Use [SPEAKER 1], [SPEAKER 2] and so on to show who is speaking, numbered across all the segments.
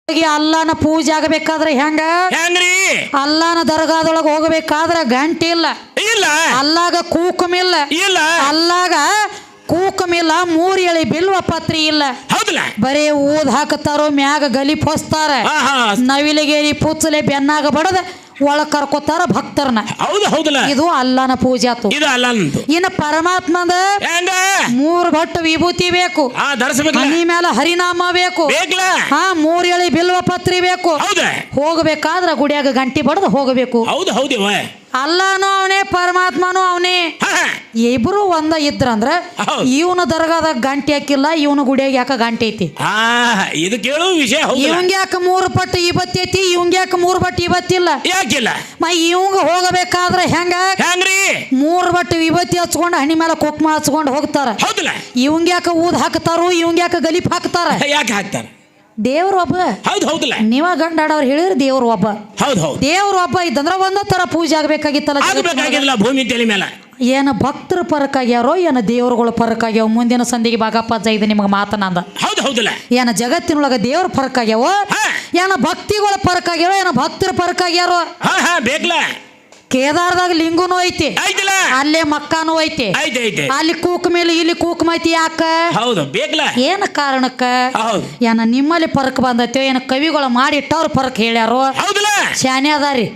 [SPEAKER 1] ಅಲ್ಲನ ಪೂಜೆ ಆಗಬೇಕಾದ್ರೆ
[SPEAKER 2] ಹೆಂಗ್ರಿ
[SPEAKER 1] ಅಲ್ಲನ ದರ್ಗಾದೊಳಗೆ ಹೋಗಬೇಕಾದ್ರೆ ಗಂಟೆ ಇಲ್ಲ
[SPEAKER 2] ಇಲ್ಲ
[SPEAKER 1] ಅಲ್ಲಾಗ ಕೂಕುಮಿಲ್ಲ
[SPEAKER 2] ಇಲ್ಲ
[SPEAKER 1] ಅಲ್ಲಾಗ ಕೂಕುಮಿಲ್ಲ 3 ಎಳೆ ಬಿಲ್ವ ಪತ್ರಿ ಇಲ್ಲ
[SPEAKER 2] ಹೌದಲ್ಲ
[SPEAKER 1] ಬರೇ ಊದ್ ಹಾಕತಾರೋ ಮ್ಯಾಗ ಗಲಿಪ್ ಹೊಸ್ತಾರ ನವಿಲಿಗೇರಿ ಪುಚ್ಚಲೆ ಬೆನ್ನಾಗ ಬಡದ ಒಳಗ್ ಕರ್ಕೋತಾರ ಭಕ್ತರನ್ನ
[SPEAKER 2] ಹೌದಲ್ಲ
[SPEAKER 1] ಇದು ಅಲ್ಲನ ಪೂಜೆ ಆತು
[SPEAKER 2] ಇದು ಅಲ್ಲಂದು
[SPEAKER 1] ಇನ್ನು ಪರಮಾತ್ಮಂದ 3 ಭಟ್ಟು ವಿಭೂತಿ ಬೇಕು ಮನಿ ಮೇಲೆ ಹರಿನಾಮ ಬೇಕು 3 ಎಳೆ ಬಿಲ್ವ ಪತ್ರಿ ಬೇಕು ಹೋಗಬೇಕಾದ್ರ ಗುಡಿಯಾಗ ಗಂಟಿ ಬಡದು ಹೋಗಬೇಕು ಅಲ್ಲನೂ ಅವನೇ ಪರಮಾತ್ಮನೂ ಅವನೇ ಇಬ್ರು ಒಂದ ಇದ್ರಂದ್ರ ಇವನ ದರ್ಗಾದಾಗ ಗಂಟೆ ಹಾಕಿಲ್ಲ ಇವನ ಗುಡಿಯಾಗ ಯಾಕ ಗಂಟೆ ಐತಿ
[SPEAKER 2] ಇದು ಕೇಳು ವಿಷಯ
[SPEAKER 1] ಇವಂಗ ಯಾಕ 3 ಪಟ್ಟು ಇವತ್ತಿ ಐತಿ ಇವಂಗ ಯಾಕ 3 ಪಟ್ಟು ಇವತ್ತಿಲ್ಲ
[SPEAKER 2] ಯಾಕಿಲ್ಲ
[SPEAKER 1] ಇವಂಗ ಹೋಗಬೇಕಾದ್ರ ಹೆಂಗ್ರಿ 3 ಬಟ್ಟು ವಿಭೂತಿ ಹಚ್ಕೊಂಡು ಹಣಿ ಮೇಲೆ ಕುಕ್ಮ ಹಚ್ಕೊಂಡು ಹೋಗ್ತಾರ ಇವಂಗ ಯಾಕ ಊದ್ ಹಾಕ್ತಾರೋ ಇವಂಗ ಯಾಕ ಗಲಿಪ್ ಹಾಕ್ತಾರ
[SPEAKER 2] ಯಾಕೆ ಹಾಕ್ತಾರ
[SPEAKER 1] ದೇವ್ರ ಒಬ್ಬ
[SPEAKER 2] ಹೌದಲ್ಲ
[SPEAKER 1] ನೀವ ಗಂಡಾಡವ್ರು ಹೇಳಿದ್ರೆ ದೇವ್ರ ಒಬ್ಬ ದೇವ್ರ ಒಬ್ಬ ಇದ್ದಂದ್ರ ಒಂದ ತರ ಪೂಜೆ ಆಗ್ಬೇಕಾಗಿತ್ತಲ್ಲ
[SPEAKER 2] ಭೂಮಿ ತಲೆ ಮೇಲೆ
[SPEAKER 1] ಏನ ಭಕ್ತರ ಪರಕ್ಕಾಗ್ಯಾರೋ ಏನ ದೇವ್ರಗಳ ಪರಕ್ಕಾಗ್ಯಾವ ಮುಂದಿನ ಸಂದಿಗೆ ಭಾಗಪ್ಪ ಇದು ನಿಮ್ಗೆ ಮಾತನಾದ
[SPEAKER 2] ಹೌದಲ್ಲ
[SPEAKER 1] ಏನ ಜಗತ್ತಿನೊಳಗ ದೇವ್ರ ಪರಕ್ಕಾಗ್ಯಾವೋ ಏನ ಭಕ್ತಿಗಳ ಪರಕ್ಕಾಗ್ಯಾವ ಏನ ಭಕ್ತರ ಪರಕ್ಕಾಗ್ಯಾರೋ ಕೇದಾರದಾಗ ಲಿಂಗುನು ಐತಿ ಅಲ್ಲೇ ಮಕ್ಕಾನು ಐತಿ ಅಲ್ಲಿ ಕೂಕುಮೇಲೆ ಇಲ್ಲಿ ಕೂಕುಮ ಐತಿ ಯಾಕ ಏನ ಕಾರಣಕ್ಕ ಏನ ನಿಮ್ಮಲ್ಲಿ ಪರಕ್ ಬಂದೈತಿ ಏನ ಕವಿಗಳು ಮಾಡಿಟ್ಟವ್ರ ಪರಕ್ ಹೇಳ್ಯಾರೋ ಶಾನೆ ಅದಾರಿ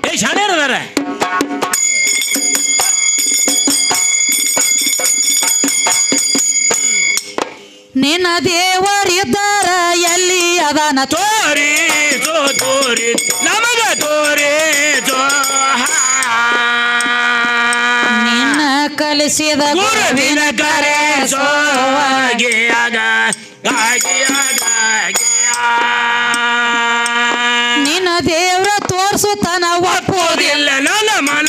[SPEAKER 1] ನಿನ್ನ ದೇವರಿದ್ದಾರ ಎಲ್ಲಿ ಅದನ
[SPEAKER 2] ತೋರಿ ನಮಗ ತೋರಿ
[SPEAKER 1] ನಿನ್ನ ಕಲಿಸಿದ
[SPEAKER 2] ಗುರುವಿನ ಕರೆ
[SPEAKER 1] ನಿನ್ನ ದೇವ್ರ ತೋರ್ಸುತ್ತಾನ
[SPEAKER 2] ಒಪ್ಪುವುದಿಲ್ಲ ನನ್ನ ಮನ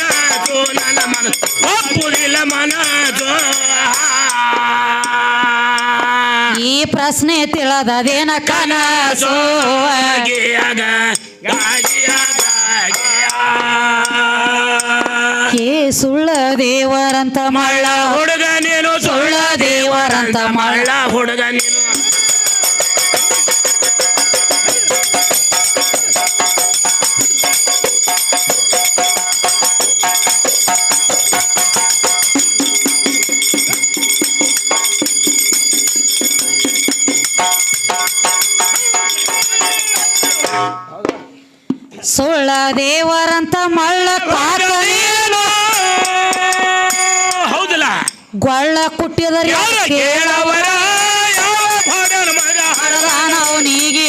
[SPEAKER 2] ಒಪ್ಪುವುದಿಲ್ಲ ಮನ
[SPEAKER 1] ಈ ಪ್ರಶ್ನೆ ತಿಳದೇನ ಕನಸೋ ಸುಳ್ಳ ದೇವರಂತ ಮಳ್ಳ
[SPEAKER 2] ಹುಡುಗ ನೀನು
[SPEAKER 1] ಸುಳ್ಳ ದೇವರಂತ
[SPEAKER 2] ಮಳ್ಳ ಹುಡುಗ ನೀನು
[SPEAKER 1] ಸುಳ್ಳ ದೇವರಂತ ಮಳ್ಳ
[SPEAKER 2] ಹೌದಲ್ಲ
[SPEAKER 1] ಗೊಳ್ಳ ಕುಟ್ಟಿದರಿ ಅವನಿಗೆ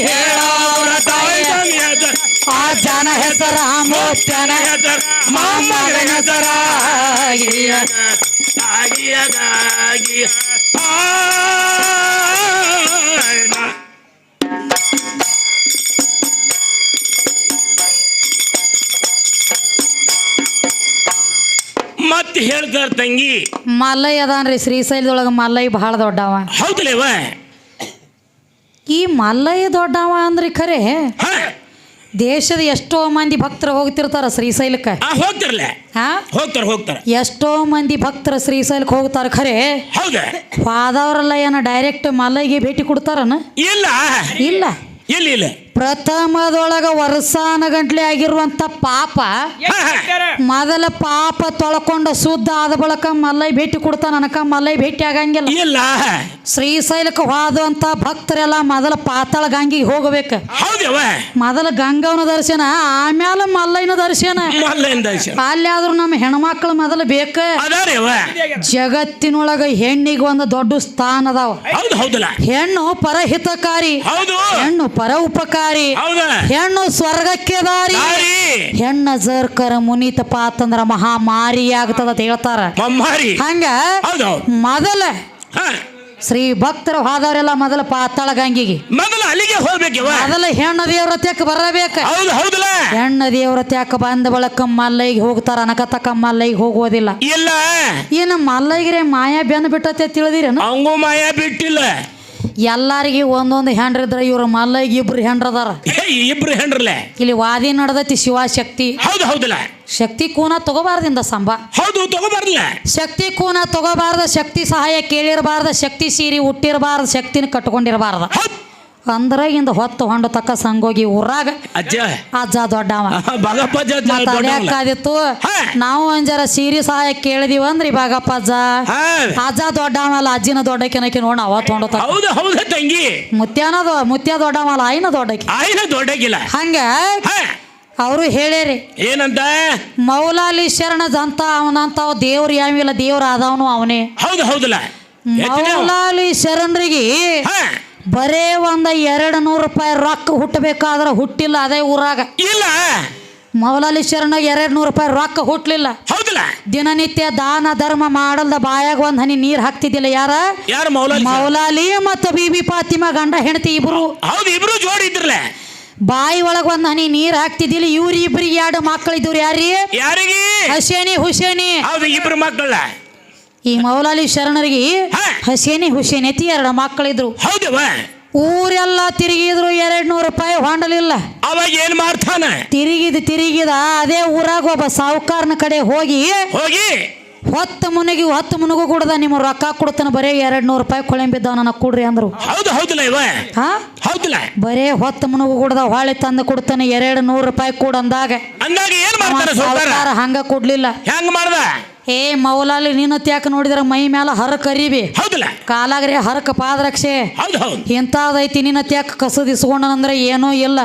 [SPEAKER 1] ಹೇಳೋರ ಆ ಜನ ಹೆಸರ ಮೋತ್ಯನ ಮಾಮನ ಹೆಸರ
[SPEAKER 2] ಮತ್ತೆ ಹೇಳ್ತಾರ ತಂಗಿ
[SPEAKER 1] ಮಲ್ಲಯ್ಯ ಅದಾನ್ರಿ ಶ್ರೀಶೈಲದೊಳಗ ಮಲ್ಲಯ್ಯ ಬಹಳ ದೊಡ್ಡವ
[SPEAKER 2] ಹೌದಲ್ಲೇವ
[SPEAKER 1] ಈ ಮಲ್ಲಯ್ಯ ದೊಡ್ಡವ ಅಂದ್ರಿ ಖರೆ ದೇಶದ ಎಷ್ಟೋ ಮಂದಿ ಭಕ್ತರು ಹೋಗ್ತಿರ್ತಾರ ಶ್ರೀಶೈಲಕ್ಕೆ
[SPEAKER 2] ಹೋಗ್ತಾರ
[SPEAKER 1] ಎಷ್ಟೋ ಮಂದಿ ಭಕ್ತರ ಶ್ರೀಶೈಲಕ್ಕೆ ಹೋಗ್ತಾರ ಖರೆ ಹೋದವರೆಲ್ಲ ಏನ ಡೈರೆಕ್ಟ್ ಮಲ್ಲಯ್ಯಗೆ ಭೇಟಿ ಕೊಡ್ತಾರನ ಇಲ್ಲ ಪ್ರಥಮದೊಳಗ ವರ್ಷಾನ ಗಂಟ್ಲೆ ಆಗಿರುವಂತ ಪಾಪ ಮೊದಲ ಪಾಪ ತೊಳ್ಕೊಂಡು ಶುದ್ಧ ಆದ ಬಳಕ ಮಲ್ಲಯ್ಯ ಭೇಟಿ ಕೊಡ್ತಾನ ನನಕ ಮಲ್ಲಯ್ಯ ಭೇಟಿ ಆಗಂಗಿಲ್ಲ ಶ್ರೀಶೈಲಕ್ಕೆ ಹೋದಂತ ಭಕ್ತರೆಲ್ಲ ಮೊದಲ ಪಾತಾಳ ಗಂಗಿಗೆ ಹೋಗಬೇಕು ಮೊದಲ ಗಂಗವನ ದರ್ಶನ ಆಮ್ಯಾಲ ಮಲ್ಲಯ್ಯನ ದರ್ಶನ ಅಲ್ಲಿ ಆದ್ರೂ ನಮ್ಮ ಹೆಣ್ಮಕ್ಳು ಮೊದಲು ಬೇಕ ಜಗತ್ತಿನೊಳಗ ಹೆಣ್ಣಿಗೆ ಒಂದು ದೊಡ್ಡ ಸ್ಥಾನ ಅದಾವ ಹೆಣ್ಣು ಪರಹಿತಕಾರಿ ಹೆಣ್ಣು ಪರ ಉಪಕಾರಿ ಹೆಣ್ಣು ಸ್ವರ್ಗಕ್ಕೆ ದಾರಿ ಹೆಣ್ಣ ಜರ್ಕರ ಮುನಿತಪ್ಪ ಅಂತಂದ್ರ ಮಹಾಮಾರಿ ಆಗ್ತದ ಅಂತ ಹೇಳ್ತಾರ ಹಂಗ ಮೊದಲ ಶ್ರೀ ಭಕ್ತರು ಹೋದವರೆಲ್ಲ ಮೊದಲ ಪಾತಾಳ ಗಂಗಿಗೆ
[SPEAKER 2] ಅಲ್ಲಿಗೆ ಹೋಗ್ಬೇಕು
[SPEAKER 1] ಮೊದಲ ಹೆಣ್ಣ ದೇವ್ರ ತ್ಯಾಕ ಬರಬೇಕ ಹೆಣ್ಣ ದೇವ್ರ ತ್ಯಾಕ ಬಂದ ಬಳಕ ಮಲ್ಲಯ್ಯಗೆ ಹೋಗ್ತಾರ ಅನಕತಕ್ಕ ಮಲ್ಲಯ್ಯಗೆ ಹೋಗೋದಿಲ್ಲ ಇನ್ನು ಮಲ್ಲಯ್ಯಗೆ ಮಾಯಾ ಬೆಂದ್ ಬಿಟ್ಟತೆ ತಿಳಿದಿರೇನು
[SPEAKER 2] ಹಂಗೂ ಮಾಯಾ ಬಿಟ್ಟಿಲ್ಲ
[SPEAKER 1] ಎಲ್ಲಾರಿಗೆ ಒಂದೊಂದು ಹೆಂಡ್ರಿದ್ರ ಇವ್ರ ಮಲ್ಲಯ್ಯಗೆ ಇಬ್ರು ಹೆಂಡ್ರದಾರ ಇಲ್ಲಿ ವಾದಿ ನಡೆದೈತಿ ಶಿವಶಕ್ತಿ ಶಕ್ತಿ ಕೂನ ತಗೋಬಾರ್ದಿಂದ ಸಂಭ ಶಕ್ತಿ ಕೂನ ತಗೋಬಾರ್ದ ಶಕ್ತಿ ಸಹಾಯ ಕೇಳಿರಬಾರ್ದ ಶಕ್ತಿ ಸೀರಿ ಹುಟ್ಟಿರಬಾರ್ದ ಶಕ್ತಿನ ಕಟ್ಕೊಂಡಿರಬಾರ್ದ ಅಂದ್ರ ಇಂದ ಹೊತ್ತು ಹೊಂಡ ತಕ್ಕ ಸಂಗೋಗಿ ಊರಾಗ
[SPEAKER 2] ಅಜ್ಜ
[SPEAKER 1] ಅಜ್ಜ ದೊಡ್ಡವ
[SPEAKER 2] ಬಾಗಪ್ಪ ಅಜ್ಜ
[SPEAKER 1] ಮತ್ತ ಅದ್ಯಾಕಾದಿತ್ತು ನಾವು ಒಂಜರ ಸೀರಿ ಸಹಾಯ ಕೇಳಿದೀವ ಅಂದ್ರಿ ಬಾಗಪ್ಪ ಅಜ್ಜ ಅಜ್ಜ ದೊಡ್ಡವಲ್ಲ ಅಜ್ಜಿನ ದೊಡ್ಡಕಿನಕಿ ನೋಡ ಅವತ್ತು ಹೊಂಡ ತಕ್ಕ
[SPEAKER 2] ಹೌದು ಹೌದ ತಂಗಿ
[SPEAKER 1] ಮುತ್ಯ ದೊಡ್ಡವಲ್ಲ ಆಯ್ನ ದೊಡ್ಡಕಿ
[SPEAKER 2] ಆಯ್ನ ದೊಡ್ಡಕಿಲ್ಲ
[SPEAKER 1] ಹಂಗ ಅವರು ಹೇಳ್ಯಾರಿ
[SPEAKER 2] ಏನಂತ
[SPEAKER 1] ಮೌಲಾಲಿ ಶರಣದ ಅಂತ ಅವನಂತ ದೇವ್ರು ಯಾವಿಲ್ಲ ದೇವ್ರ ಆದವನು ಅವನೇ
[SPEAKER 2] ಹೌದು ಹೌದಲ್ಲ
[SPEAKER 1] ಮೌಲಾಲಿ ಶರಣರಿಗೆ ಬರೇ ಒಂದ 200 ರೂಪಾಯಿ ರೊಕ್ಕ ಹುಟ್ಟಬೇಕಾದ್ರ ಹುಟ್ಟಿಲ್ಲ ಅದೇ ಊರಾಗ
[SPEAKER 2] ಇಲ್ಲ
[SPEAKER 1] ಮೌಲಾಲಿ ಶರಣ 200 ರೂಪಾಯಿ ರೊಕ್ಕ ಹುಟ್ಲಿಲ್ಲ
[SPEAKER 2] ಹೌದಲ್ಲ
[SPEAKER 1] ದಿನನಿತ್ಯ ದಾನ ಧರ್ಮ ಮಾಡಲ್ದ ಬಾಯಾಗ ಒಂದ್ ಹನಿ ನೀರ್ ಹಾಕ್ತಿದ್ದಿಲ್ಲ
[SPEAKER 2] ಯಾರ
[SPEAKER 1] ಮೌಲಾಲಿ ಮತ್ತು ಬೀಬಿ ಫಾತಿಮಾ ಗಂಡ ಹೆಂಡತಿ ಇಬ್ರು
[SPEAKER 2] ಹೌದು ಇಬ್ರು ಜೋಡಿ ಇದ್ರಲ್ಲ
[SPEAKER 1] ಬಾಯಿ ಒಳಗ ಒಂದ್ ಹನಿ ನೀರ್ ಹಾಕ್ತಿದ್ದಿಲ್ಲ ಇವ್ರ ಇಬ್ರಿಗೆ 2 ಮಕ್ಕಳಿದ್ರು
[SPEAKER 2] ಯಾರಿಗೆ
[SPEAKER 1] ಹಸೇನಿ ಹುಸೇನಿ
[SPEAKER 2] ಹೌದು ಇಬ್ರು ಮಕ್ಕಳ
[SPEAKER 1] ಈ ಮೌಲಾಲಿ ಶರಣರಿಗೆ ಹಸೇನಿ ಹುಸೇನಿ ಅತಿ 2 ಮಕ್ಕಳಿದ್ರು
[SPEAKER 2] ಹೌದವ
[SPEAKER 1] ಊರೆಲ್ಲ ತಿರುಗಿದ್ರು 200 ರೂಪಾಯಿ ಹೊಂಡಲಿಲ್ಲ
[SPEAKER 2] ಅವಾಗ ಏನ್ ಮಾಡ್ತಾನ
[SPEAKER 1] ತಿರುಗಿದ ಅದೇ ಊರಾಗ ಒಬ್ಬ ಸಾಹುಕಾರನ ಕಡೆ ಹೋಗಿ ಹೊತ್ತು ಮುನುಗು ಕೂಡದ ನಿಮ್ಮ ರೊಕ್ಕ ಕೊಡ್ತಾನ ಬರೇ 200 ರೂಪಾಯಿ ಕೊಳೆಂಬಿದ್ದಾವ ನನಗೆ ಕೊಡ್ರಿ ಅಂದ್ರು
[SPEAKER 2] ಹೌದು ಹೌದಲ್ಲ ಇವ ಹೌದಲ್ಲ
[SPEAKER 1] ಬರೇ ಹೊತ್ತು ಮುನುಗು ಕೂಡದ ಹೊಳೆ ತಂದು ಕೊಡ್ತಾನೆ 200 ರೂಪಾಯಿ ಕೂಡ ಅಂದಾಗ
[SPEAKER 2] ಏನ್ ಮಾಡ್ತಾರ
[SPEAKER 1] ಹಂಗ ಕೊಡ್ಲಿಲ್ಲ
[SPEAKER 2] ಹೆಂಗ ಮಾಡ್ದ
[SPEAKER 1] ಏ ಮೌಲಾಲಿ ನೀನು ತ್ಯಾಕ ನೋಡಿದ್ರ ಮೈ ಮ್ಯಾಲ ಹರಕ ಅರಿಬಿ
[SPEAKER 2] ಹೌದಲ್ಲ
[SPEAKER 1] ಕಾಲಾಗ್ರೆ ಹರಕ ಪಾದರಕ್ಷೆ ಇಂಥದೈತಿ ನಿನ್ನ ತ್ಯಾಕ ಕಸದ್ ಇಸ್ಕೊಂಡನಂದ್ರೆ ಏನೂ ಇಲ್ಲ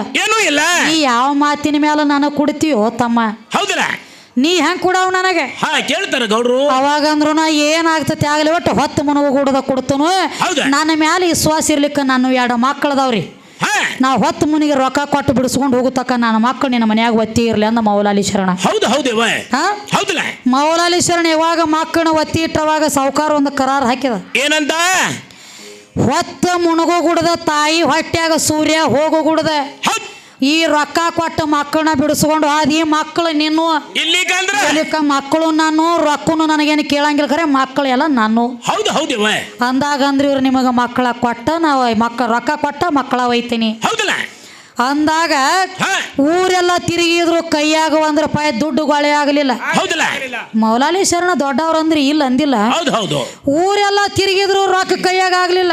[SPEAKER 1] ನೀ ಯಾವ ಮಾತಿನ ಮ್ಯಾಲ ನನಗೆ ಕೊಡ್ತೀಯೋ ತಮ್ಮ
[SPEAKER 2] ಹೌದಲ್ಲ
[SPEAKER 1] ನೀ ಹೆಂಗ್ ಕೊಡವ್ ನನಗೆ
[SPEAKER 2] ಕೇಳ್ತಾರ ಗೌಡ್ರು
[SPEAKER 1] ಅವಾಗಂದ್ರು ನಾ ಏನಾಗ್ತತಿ ಆಗಲಿ ಒಟ್ಟು ಹೊತ್ತು ಮುನುಗು ಕೂಡದ ಕೊಡ್ತನು ನನ್ನ ಮ್ಯಾಲ ವಿಶ್ವಾಸ ಇರ್ಲಿಕ್ಕ ನಾನು 2 ಮಕ್ಕಳದವ್ರಿ ನಾ ಹೊತ್ತು ಮುನಿಗೆ ರೊಕ್ಕ ಕೊಟ್ಟು ಬಿಡಿಸ್ಕೊಂಡು ಹೋಗುತ್ತಕ್ಕ ನನ್ನ ಮಕ್ಕಳು ನಿನ್ನ ಮನ್ಯಾಗ ಒತ್ತಿ ಇರ್ಲಿ ಅಂದ ಮೌಲಾಲಿ ಶರಣ ಮೌಲಾಲಿ ಶರಣ ಯಾವಾಗ ಮಕ್ಕಳನ್ನ ಒತ್ತಿ ಇಟ್ಟವಾಗ ಸಾವುಕಾರ ಒಂದು ಕರಾರ್ ಹಾಕಿದ
[SPEAKER 2] ಏನಂತ
[SPEAKER 1] ಹೊತ್ತು ಮುಣಗು ಗುಡದ ತಾಯಿ ಹೊಟ್ಯಾಗ ಸೂರ್ಯ ಹೋಗು ಗುಡದ ಈ ರೊಕ್ಕ ಕೊಟ್ಟ ಮಕ್ಕಳನ್ನ ಬಿಡಿಸ್ಕೊಂಡು ಈ ಮಕ್ಕಳು ನೀನು ಮಕ್ಕಳು ನಾನು ರೊಕ್ಕನು ನನಗೇನು ಕೇಳಂಗಿಲ್ಲ ಖರೆ ಮಕ್ಕಳು ಎಲ್ಲ ನಾನು ಅಂದಾಗ ಅಂದ್ರಿ ಇವ್ರು ನಿಮಗೆ ಮಕ್ಕಳ ಕೊಟ್ಟ ನಾವು ರೊಕ್ಕ ಕೊಟ್ಟ ಮಕ್ಕಳ ಒಯ್ತೀನಿ ಅಂದಾಗ ಊರೆಲ್ಲ ತಿರುಗಿದ್ರು ಕೈಯಾಗ 1 ರೂಪಾಯಿ ದುಡ್ಡು ಗೊಳೆ ಆಗಲಿಲ್ಲ ಮೌಲಾಲಿ ಶರಣ ದೊಡ್ಡವ್ರು ಅಂದ್ರಿ ಇಲ್ಲ ಅಂದಿಲ್ಲ ಊರೆಲ್ಲ ತಿರುಗಿದ್ರು ರೊಕ್ಕ ಕೈಯಾಗ ಆಗ್ಲಿಲ್ಲ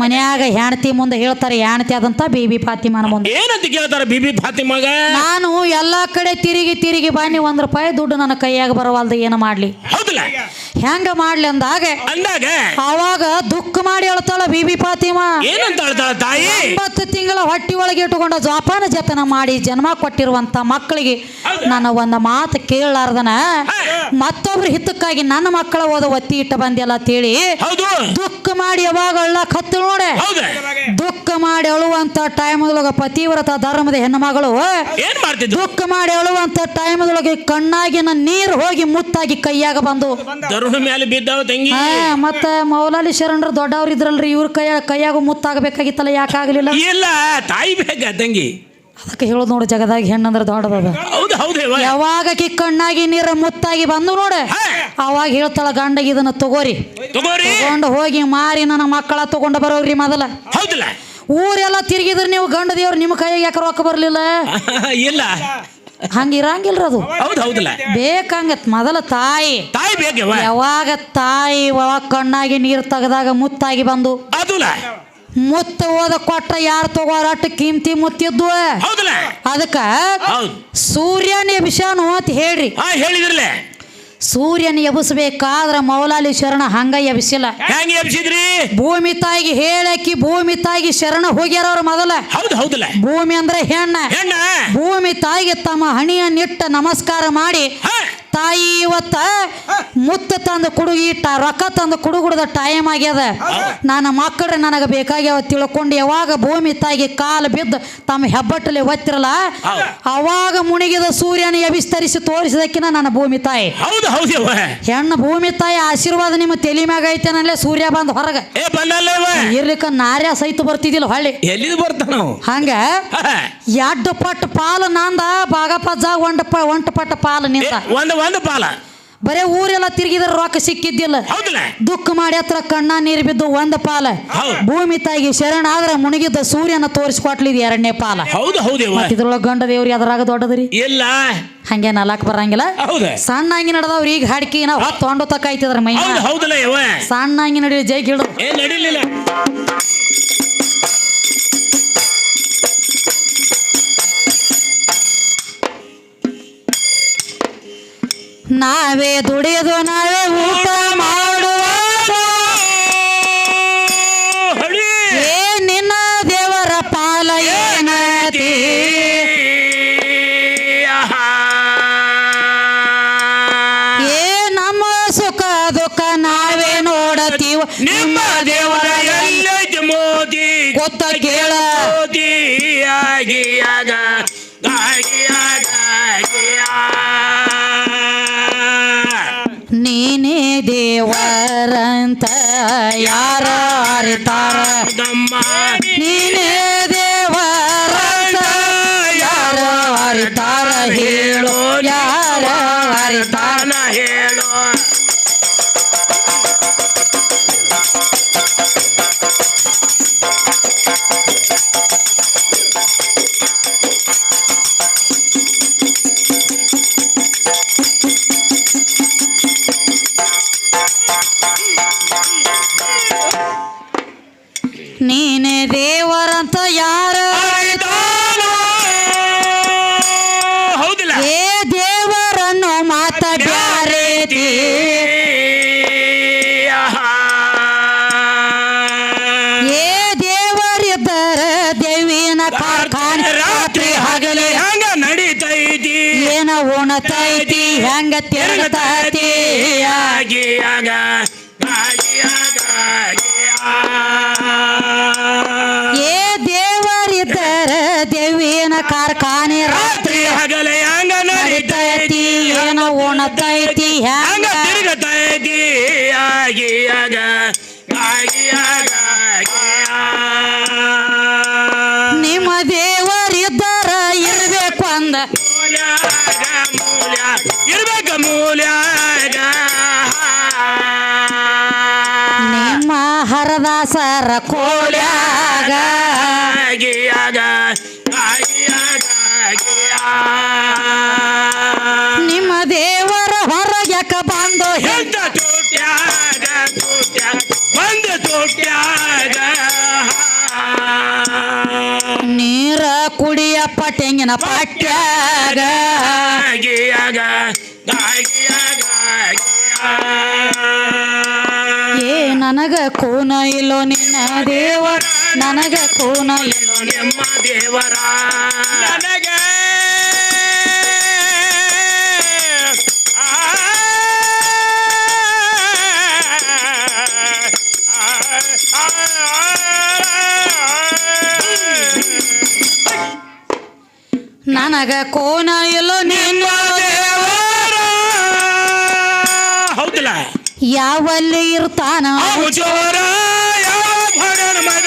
[SPEAKER 1] ಮನ್ಯಾಗ ಹೆಣ್ತಿ ಮುಂದೆ ಹೇಳ್ತಾರೆ ಹೆಣ್ತಿ ಆದಂತ ಬೀಬಿ ಫಾತಿಮಾನ ಮುಂದೆ
[SPEAKER 2] ಏನಂತ ಕೇಳ್ತಾರ ಬೀಬಿ ಫಾತಿಮಾಗ
[SPEAKER 1] ನಾನು ಎಲ್ಲಾ ಕಡೆ ತಿರುಗಿ ಬಾನಿ 1 ರೂಪಾಯಿ ದುಡ್ಡು ನನ್ನ ಕೈಯಾಗ ಬರವಲ್ದು ಏನು ಮಾಡ್ಲಿ ಹೆಂಗ ಮಾಡ್ಲಿ ಅಂದಾಗ ಅವಾಗ ದುಃಖ ಮಾಡಿ ಹೇಳ್ತಾಳ ಬೀಬಿ ಫಾತಿಮಾ
[SPEAKER 2] ಏನಂತ ಹೇಳ್ತಾಳ ತಾಯಿ
[SPEAKER 1] 9 ತಿಂಗಳ ಹೊಟ್ಟಿ ಒಳಗೆ ಇಟ್ಟುಕೊಂಡ ಜೋಪಾನ ಜತನ ಮಾಡಿ ಜನ್ಮ ಕೊಟ್ಟಿರುವಂತ ಮಕ್ಕಳಿಗೆ ನನ್ನ ಒಂದು ಮಾತು ಕೇಳಲಾರ್ದನ ಮತ್ತೊಬ್ರು ಹಿತಕ್ಕಾಗಿ ನನ್ನ ಮಕ್ಕಳ ಓದ ಒತ್ತಿ ಇಟ್ಟ ಬಂದಿಲ್ಲ ಅಂತೇಳಿ ದುಃಖ ಮಾಡಿ ಯಾವಾಗ ಅಳ್ಳಕ್ ಹತ್ತು ನೋಡೆ ದುಃಖ ಮಾಡಿ ಅಳುವಂತ ಟೈಮ್ದೊಳಗ ಪತಿವ್ರತ ಧರ್ಮದ ಹೆಣ್ಣುಮಗಳು ದುಃಖ ಮಾಡಿ ಅಳುವಂತ ಟೈಮ್ದೊಳಗೆ ಕಣ್ಣಾಗಿನ ನೀರು ಹೋಗಿ ಮುತ್ತಾಗಿ ಕೈಯಾಗ ಬಂದು ಮತ್ತ ಮೌಲಾಲಿ ಶರಣರು ದೊಡ್ಡವ್ರ ಇದ್ರಲ್ರಿ ಇವ್ರ ಕೈಯಾಗ ಮುತ್ತಾಗಬೇಕಾಗಿತ್ತಲ್ಲ ಯಾಕಾಗ್ಲಿಲ್ಲ
[SPEAKER 2] ಇಲ್ಲ ತಾಯಿ ಬೇಕಾ ತಂಗಿ
[SPEAKER 1] ಅದಕ್ಕೆ ಹೇಳೋದು ನೋಡಿ ಜಗದಾಗ ಹೆಣ್ಣಂದ್ರೆ ದೊಡ್ಡದ ಯಾವಾಗ ಕಣ್ಣಾಗಿ ನೀರ ಮುತ್ತಾಗಿ ಬಂದು ನೋಡ ಅವಾಗ ಹೇಳ್ತಾಳ ಗಂಡಗೆ ಇದನ್ನ ತಗೋರಿ ತಗೊಂಡು ಹೋಗಿ ಮಾರಿ ನನ್ನ ಮಕ್ಕಳ ತಗೊಂಡು ಬರೋಗ್ರಿ ಮೊದಲ ಊರೆಲ್ಲ ತಿರುಗಿದ್ರೆ ನೀವು ಗಂಡ ದೇವ್ರು ನಿಮ್ಮ ಕೈಯಾಗ ಯಾಕೆ ರೊಕ್ಕ ಬರ್ಲಿಲ್ಲ
[SPEAKER 2] ಇಲ್ಲ
[SPEAKER 1] ಹಂಗಿರಂಗಿಲ್ರ ಅದು ಬೇಕಂಗತ್ ಮೊದಲ ತಾಯಿ ಯಾವಾಗ ತಾಯಿ ಕಣ್ಣಾಗಿ ನೀರು ತೆಗದಾಗ ಮುತ್ತಾಗಿ ಬಂದು ಮುತ್ತ ಓದ ಕೊಟ್ಟ ಯಾರು ತಗೋರ ಅಟ್ಟು ಕಿಮ್ತಿ ಮುತ್ತಿದ್ದು ಅದಕ್ಕ ಸೂರ್ಯನ ಎಬ್ಸಾನು ಅಂತ ಹೇಳ್ರಿ
[SPEAKER 2] ಹೇಳಿದ್ರಲ್ಲ
[SPEAKER 1] ಸೂರ್ಯನ ಎಬ್ಸ್ಬೇಕಾದ್ರ ಮೌಲಾಲಿ ಶರಣ ಹಂಗ ಎಬ್ಸಿಲ್ಲ ಭೂಮಿ ತಾಯಿಗೆ ಹೇಳಕ್ಕಿ ಭೂಮಿ ತಾಯಿಗೆ ಶರಣ ಹೋಗ್ಯಾರ ಅವ್ರ ಮೊದಲ ಭೂಮಿ ಅಂದ್ರೆ ಹೆಣ್ಣ ಭೂಮಿ ತಾಯಿಗೆ ತಮ್ಮ ಹಣಿಯನ್ನಿಟ್ಟ ನಮಸ್ಕಾರ ಮಾಡಿ ತಾಯಿ ಇವತ್ತ ಮುತ್ತ ತಂದು ಕುಡುಗಿ ರೊಕ್ಕ ತಂದು ಕುಡುಗುಡದ ಟೈಮ್ ಆಗ್ಯದ ನನ್ನ ಮಕ್ಕಳು ನನಗೆ ಬೇಕಾಗ್ಯಾವ ತಿಳ್ಕೊಂಡು ಯಾವಾಗ ಭೂಮಿ ತಾಯಿಗೆ ಕಾಲು ಬಿದ್ದು ತಮ್ಮ ಹೆಬ್ಬಟ್ಟಲ್ಲಿ ಒತ್ತಿರಲ್ಲ ಅವಾಗ ಮುಣಿಗಿದ ಸೂರ್ಯನ ಎಬಿಸ್ತರಿಸಿ ತೋರಿಸಿದಕ್ಕಿನ ನನ್ನ ಭೂಮಿ ತಾಯಿ ಹೆಣ್ಣು ಭೂಮಿ ತಾಯಿ ಆಶೀರ್ವಾದ ನಿಮ್ಮ ತಲೆ ಮ್ಯಾಗ ಐತೇನಲ್ಲೇ ಸೂರ್ಯ ಬಂದ್ ಹೊರಗ ಇರ್ಲಿಕ್ಕ ನಾರ್ಯ ಸಹಿತ ಬರ್ತಿದ್ದಿಲ್ಲ ಹೊಳ್ಳಿ ಹಂಗ 2 ಪಟ್ಟು ಪಾಲು ನಂದ ಬಾಗಪ್ಪ ಒಂಟ ಪಟ್ಟ ಪಾಲು ನಿಂತ
[SPEAKER 2] ಒಂದು ಪಾಲ
[SPEAKER 1] ಬರೇ ಊರೆಲ್ಲ ತಿರುಗಿದ್ರೆ ರೊಕ್ಕ ಸಿಕ್ಕಿದ್ದಿಲ್ಲ ದುಃಖ ಮಾಡಿ ಹತ್ರ ಕಣ್ಣ ನೀರು ಬಿದ್ದು 1 ಪಾಲ ಭೂಮಿ ತಾಯಿಗೆ ಶರಣ ಆದ್ರೆ ಮುಳುಗಿದ್ದ ಸೂರ್ಯನ ತೋರಿಸ್ಕೊಟ್ಲಿದ್ 2ನೇ ಪಾಲ ಇದ್ರೊಳಗ ಗಂಡ ದೇವ್ರಿ ಅದ್ರಾಗ ದೊಡ್ಡದ್ರಿ
[SPEAKER 2] ಇಲ್ಲ
[SPEAKER 1] ಹಂಗೆ ನಲಕ್ ಬರಂಗಿಲ್ಲ ಸಣ್ಣ ಹಂಗಿ ನಡೆದವ್ರು ಈಗ ಹಾಡ್ಕಿ ನಾವು 10 ಹೊಂಡು ತಕ್ಕ ಐತಿದ್ರ ಮೈ ಸಣ್ಣ ಹಂಗಿ ನಡಿ ಜೈ ಗಿಡ ನಾವೇ ದುಡಿಯೋದು ನಾವೇ ಊಟ ಮಾಡುವಾಗ
[SPEAKER 2] ಹೊಳಿ
[SPEAKER 1] ಏ ನಿನ್ನ ದೇವರ ಪಾಲ ಏನತಿ ಏ ನಮ್ಮ ಸುಖ ದುಃಖ ನಾವೇ ನೋಡತೀವ
[SPEAKER 2] ನಿಮ್ಮ ದೇವರ ಎಲ್ಲೈತಿ ಮೋದಿ
[SPEAKER 1] ಗೊತ್ತ ಕೇಳ
[SPEAKER 2] ಮೋದಿ ಆಗಿಯಾಗ ಆಗಿಯಾಗ
[SPEAKER 1] ನೀನೇ ದೇವರಂತ ಯಾರ ಅರಿತಾರ
[SPEAKER 2] ನಮ್ಮ
[SPEAKER 1] ನೀನೇ ದೇವರಂತ ಯಾರ ಅರಿತಾರ ಹೇಳು ಯಾರ ಅರಿತಾರ
[SPEAKER 2] ಹೇಳೋ
[SPEAKER 1] ನೀನೇ ದೇವರಂತ ಯಾರ
[SPEAKER 2] ಹೌದಿಲ್ಲ
[SPEAKER 1] ಏ ದೇವರನ್ನು ಮಾತಾಡ್ಯಾರೇತಿ ಏ ದೇವರಿದ್ದರ ದೇವಿನ ಕಾರ್ಖಾನೆ ರಾತ್ರಿ ಹಗಲೇ
[SPEAKER 2] ಹಂಗ ನಡೀತೈತಿ
[SPEAKER 1] ಏನ ಉಣತೈತಿ ಹೆಂಗ ತಿರುಗತೈತಿ
[SPEAKER 2] ಆಗಿಯಾಗ ಆಗಿಯಾಗ
[SPEAKER 1] ಏ ದೇವರಿದ್ದರ ದೇವಿನ ಕಾರ್ಖಾನೆ ರಾತ್ರಿ
[SPEAKER 2] ಹಗಲೇ ಹಂಗ
[SPEAKER 1] ನಡಿತೈತಿ ಏನ ಉಣತೈತಿ
[SPEAKER 2] ಹಂಗ
[SPEAKER 1] ಹೆಂಗ
[SPEAKER 2] ತಿರುಗತೈತಿ ಆಗಿಯಾಗ ಆಗಿಯಾಗ
[SPEAKER 1] ನಿಮ್ಮ ದೇವರಿದ್ದರ ಇರ್ಬೇಕು ಅಂದ
[SPEAKER 2] ಮೂಲ್ಯಾಗ ಮೂಲ್ಯ ಇರ್ಬೇಕ ಮೂಲ್ಯಾಗ
[SPEAKER 1] ನಿಮ್ಮ ಹರದಾಸರ ಕೋಲ್ಯಾಗ
[SPEAKER 2] ಆಗಿಯಾಗ ಆಗಿಯಾಗ
[SPEAKER 1] ನಿಮ್ಮ ದೇವರ ಹೊರಗ್ಯಾಕ ಬಂದು
[SPEAKER 2] ಎಂತ ತೋಟ್ಯಾಗ ತೋಟ್ಯಾಗ ಒಂದು ತೋಟ್ಯಾಗ
[SPEAKER 1] ನೀರ ಕುಡಿಯಪ್ಪ ತೆಂಗಿನ ಪಟ್ಯಾಗ
[SPEAKER 2] ಆಗಿಯಾಗ ಆಗಿಯಾಗ
[SPEAKER 1] ಏ ನನಗ ಕೂನ ಇಲ್ಲೋ ನಿನ್ನ ದೇವರ ನನಗ ಕೂನ ಇಲ್ಲೋ
[SPEAKER 2] ನಿಮ್ಮ ದೇವರ ನನಗ
[SPEAKER 1] ನನಗ ಕೂನ ಇಲ್ಲೋ ನಿನ್ನ
[SPEAKER 2] ದೇವರ ಹೌದಿಲ್ಲ
[SPEAKER 1] ಯಾವಲ್ಲಿ ಇರ್ತಾನ
[SPEAKER 2] ಅವು ಚೋರ ಯಾವ ಭಗನ ಮಗ